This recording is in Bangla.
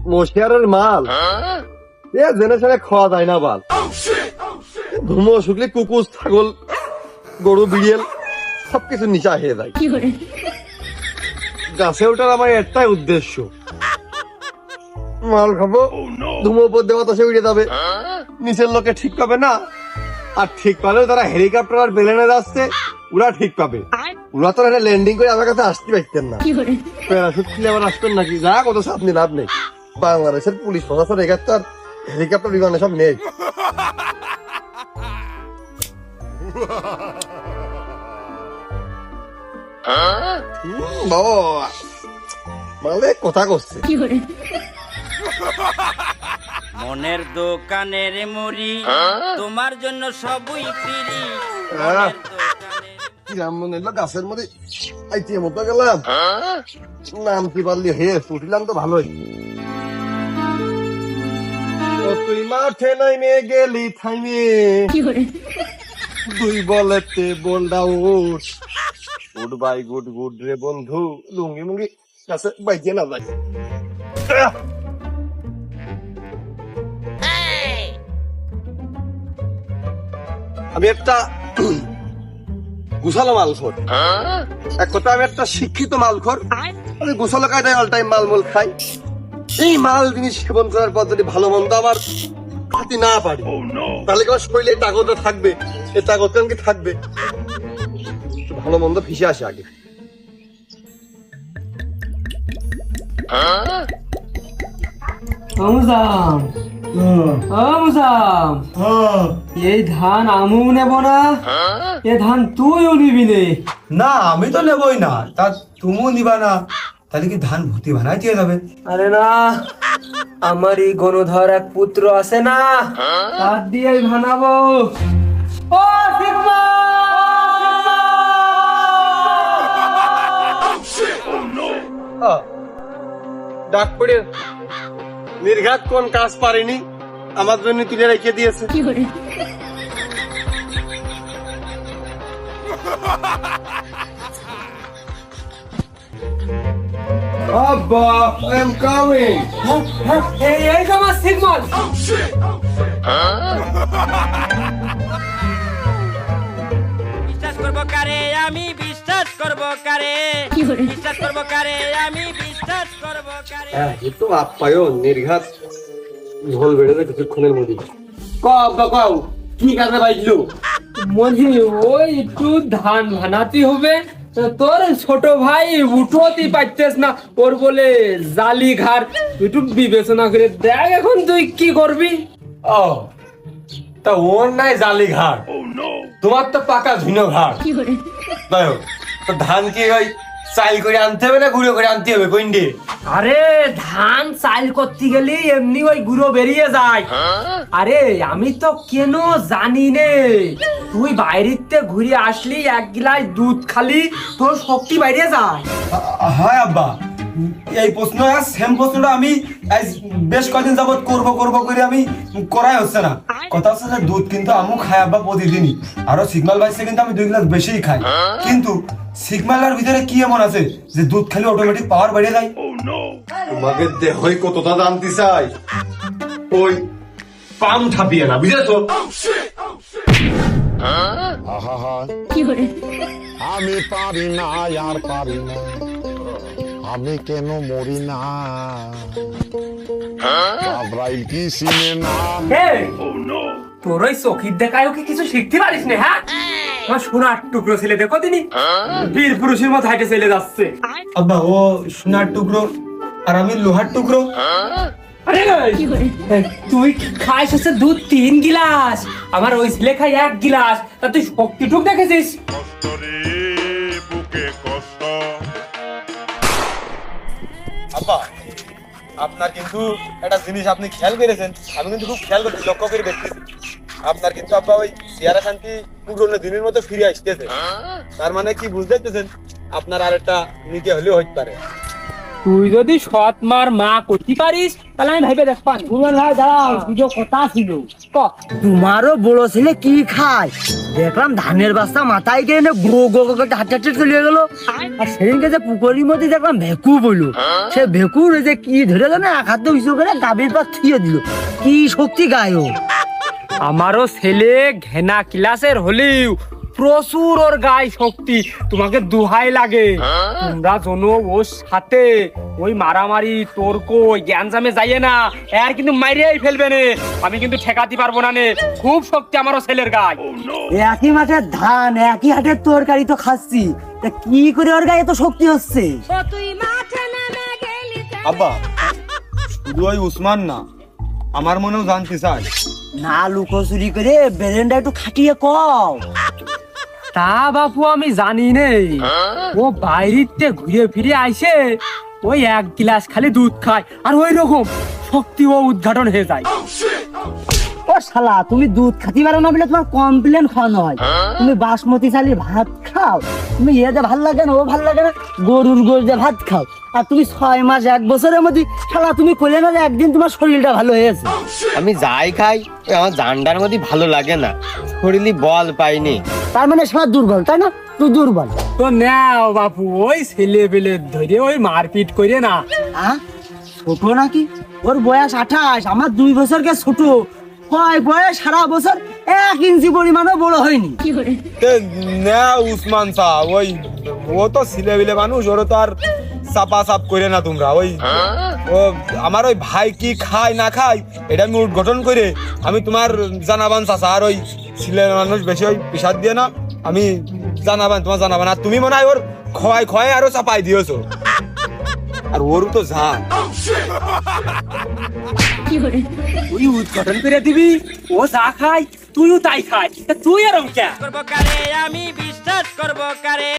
মশিয়ারের মাল এ জেনে শুনে খাওয়া যায় না বাল। ধুমো শুকলে কুকুর ছাগল গরু বিড়িয়াল সবকিছু নিচা হয়ে যায়। গাছে ওঠার আমার একটাই উদ্দেশ্য, মাল খাবো, ধুমো উপর দিয়ে বাতাসে উড়ে যাবে, নিচের লোকে ঠিক পাবে না। আর ঠিক পালেও তারা হেলিকপ্টার আর প্লেনে যাচ্ছে, ওরা ঠিক পাবে। ওরা তো ল্যান্ডিং করে আমার কাছে আসতে পারতেন না, প্যারাশুট খুলে আবার আসবেন নাকি? যা কত চাপ নিয়ে লাভ নেই। বাংলাদেশের পুলিশ প্রশাসন এগার তো আর হেলিকপ্টার বিমানে সব নেই। মালে কথা করছে। মনের দোকানের মুড়ি তোমার জন্য সবই ফ্রি। কিরাম মনে হলো গাছের মধ্যে আইটিএ মতো গেলাম, নাম কি পারলি হে উঠিলাম তো ভালোই। তুই মাঠে নাইমে গেলি থাইমে, দুই বলেতে বলডা উঠ, গুড বাই গুড গুড রে বন্ধু, লুঙ্গি মুঙ্গি গাছে বাইজে না যাই। আমি একটা গুছালো মালখোর, এক কথা আমি একটা শিক্ষিত মালখোর। আমি গুছালো কায়দায় অল টাইম মালমূল খাই। এই মাল জিনিস সেবন করার পর যদি ভালো মন্দ আমার খাতি না পারি, তাহলে আমার শরীরে তাগতটা থাকবে, এই তাগত কি থাকবে? ভালো মন্দ ফিসে আসে আগে। এই ধান আমিও নেব না, এ ধান তুইও নিবি নে। না আমি তো নেবই না, তা তুমিও নিবা না, তাহলে কি ধান ভর্তি বানাই দিয়ে যাবে? আরে না, আমার এই গণধর এক পুত্র আছে না, তার দিয়ে বানাবো। ও সিগমা! ডাক পড়ে নির্ঘাত কোন কাজ পারেনি, আমার জন্য তুলে রেখে দিয়েছে। আব্বা, I am coming. এই যে আমার সিগমাল। বিশ্বাস করবো কারে আমি, বিশ্বাস করবো কারে, বিশ্বাস করবো কারে আমি, বিশ্বাস করবো কারে। হ্যাঁ, এ তো আপ্যায়ন নির্ঘাত ঝোল বেড়ে যায় কিছুক্ষণের মধ্যে। কও কি কাজে বাইলো? মজি ওই একটু ধান ভানাতে হবে, তোর ছোট ভাই উঠোতে পারতেস না, ওর বলে জালি ঘাড়, একটু বিবেচনা করে দেখ এখন তুই কি করবি। ও তা ওর নাই জালি ঘাট, তোমার তো পাকা ঝুনো ঘাট। যাই হোক, তো ধান কি ওই চাইল করে আনতে হবে না গুঁড়ো করে আনতে হবে কইন্ডে? আরে ধান চাইল করতে গেলে এমনি ওই গুঁড়ো বেরিয়ে যায়। আরে আমি তো কেন জানি নে, তুই বাইরেতে ঘুরে আসলি এক গ্লাস দুধ খালি তোর শক্তি বাইরে যায়। হয় আব্বা, এই প্রশ্ন সেম প্রশ্নটা আমি আজ বেশ কদিন যাবত করব করে আমি করাই হচ্ছে না। কথা হচ্ছে যে দুধ কিন্তু আমু খাই আব্বা প্রতিদিনই, আরো সিগনাল বাইসে কিন্তু আমি 2 গ্লাস বেশিই খাই। কিন্তু সিগনালের ভিতরে কি এমন আছে যে দুধ খেলে অটোমেটিক পাওয়ার বেড়ে যায়? তোমাকে দেহই কতটা জানতে চাই, ওই পাম ঠাপিয়ে না, বুঝেছো? আহা আমি পারি না আর পারি না, আমি কেন মরি না, আব্রাইল কি চিনে না। তোর ওই চোখের দেখায় কি কিছু শিখতে পারিস না? হ্যাঁ, আমার সোনার টুকরো ছেলে দেখো তিনি বীর পুরুষের মতো হাইটে চলে যাচ্ছে। আব্বা ও সোনার টুকরো আর আমি লোহার টুকরো। আরে তুই খাইস হচ্ছে দুধ 3 গিলাস, আমার ওই ছেলে খাই 1 গিলাস, তা তুই শক্তিটুক দেখেছিস? আব্বা আপনার কিন্তু একটা জিনিস আপনি খেয়াল করেছেন, আমি কিন্তু খুব খেয়াল করছি, লক্ষ্য করে দেখতেছি। আপনার কিন্তু আব্বা ওই চেহারা শান্তি পুরনো দিনের মতো ফিরে আসতেছে। তার মানে কি বুঝতে পারতেছেন, আপনার আর একটা নিতে হলেও হইতে পারে। তুই যদি সৎ মার মা করতে পারিস তাহলে আমি ভাইবে দেখবান। দাঁড়াও, দুটো কথা ছিল। তোমারও বড় ছেলে কি খায়? দেখলাম ধানের বস্তা মাথায় কেনে গো গো গো করে হাঁটতে হাঁটতে চলে গেল। আর সেদিনকে যে পুকুরের মধ্যে দেখলাম ভেকু বইলো, সে ভেকুর ওই যে কি ধরে গেল এক হাতে উঁচু করে গাভীর পা থুয়ে দিল। কি শক্তি গায়ে ও। আমারও ছেলে ঘেনা ক্লাসের হলেও প্রচুর ওর গায়ে শক্তি, তোমাকে দুহাই লাগে। তোমরা জনো ওর সাথে ওই মারামারি তর্ক ওই জ্ঞানজামে যাইয়ে না, আর কিন্তু মাইরেই ফেলবে নে, আমি কিন্তু ঠেকাতে পারবো না নে। খুব শক্তি আমারও ছেলের গায়ে। একই মাঠের ধান একই হাটের তরকারি তো খাচ্ছি, তা কি করে ওর গায়ে এত শক্তি হচ্ছে? আব্বা শুধু ওই উসমান না, আমার মনেও জানতে চাই। না লুকোচুরি করে বেরেন্ডা একটু খাটিয়ে কও। তা বাপু আমি জানি নেই, ও বাইরেতে ঘুরে ফিরে আইসে ওই এক গ্লাস খালি দুধ খায় আর ওই রকম শক্তি ও উদ্ঘাটন হয়ে যায়। ও শালা, তুমি দুধ খাতে পারো না বলে তোমার কমপ্লেন খাওয়ানো হয়। তুমি বাসমতি চালের ভাত খাও, তুমি এ যে ভাল লাগে না ও ভাল লাগে না, গরুর গোশ দিয়ে ভাত খাও। আর তুমি 6 মাস 1 বছরের মধ্যে শালা তুমি কইলে না যে একদিন তোমার শরীরটা ভালো হয়েছে। আমি যাই খাই ওই আমার জান্ডার মধ্যে ভালো লাগে না, শরীরে বল পাইনি। তার মানে শালা দুর্বল, তাই না? তুই দুর্বল। তো নাও বাপু ওই ছেলে পেলে ধরে ওই মারপিট করে না। হ্যাঁ ছোট নাকি? ওর বয়স 28, আমার 2 বছরকে ছোট। কয় বয়স সারা বছর 1 ইঞ্চি পরিমাণও বড় হয়নি। না উসমান সা ওই ও তো ছিলে বিলে মানুষ, ওর তো আর চাপা চাপ করে না তোমরা। ওই ও আমার ওই ভাই কি খায় না খায় এটা আমি উদ্ঘাটন করে আমি তোমার জানাবান চাচা। আর ওই ছিলে মানুষ বেশি ওই পিসাদ দিয়ে না, আমি জানাবান তোমার জানাবান। আর তুমি মনে হয় ওর খোয়াই খোয়াই আরো চাপাই দিয়েছো, আর ওরও তো জান। তুই উদ্ঘাটন করে দিবি, ও যা খায় তুইও তাই খায়, তা তুই আর কে? করবো কারে আমি বিশ্বাস করবো কারে।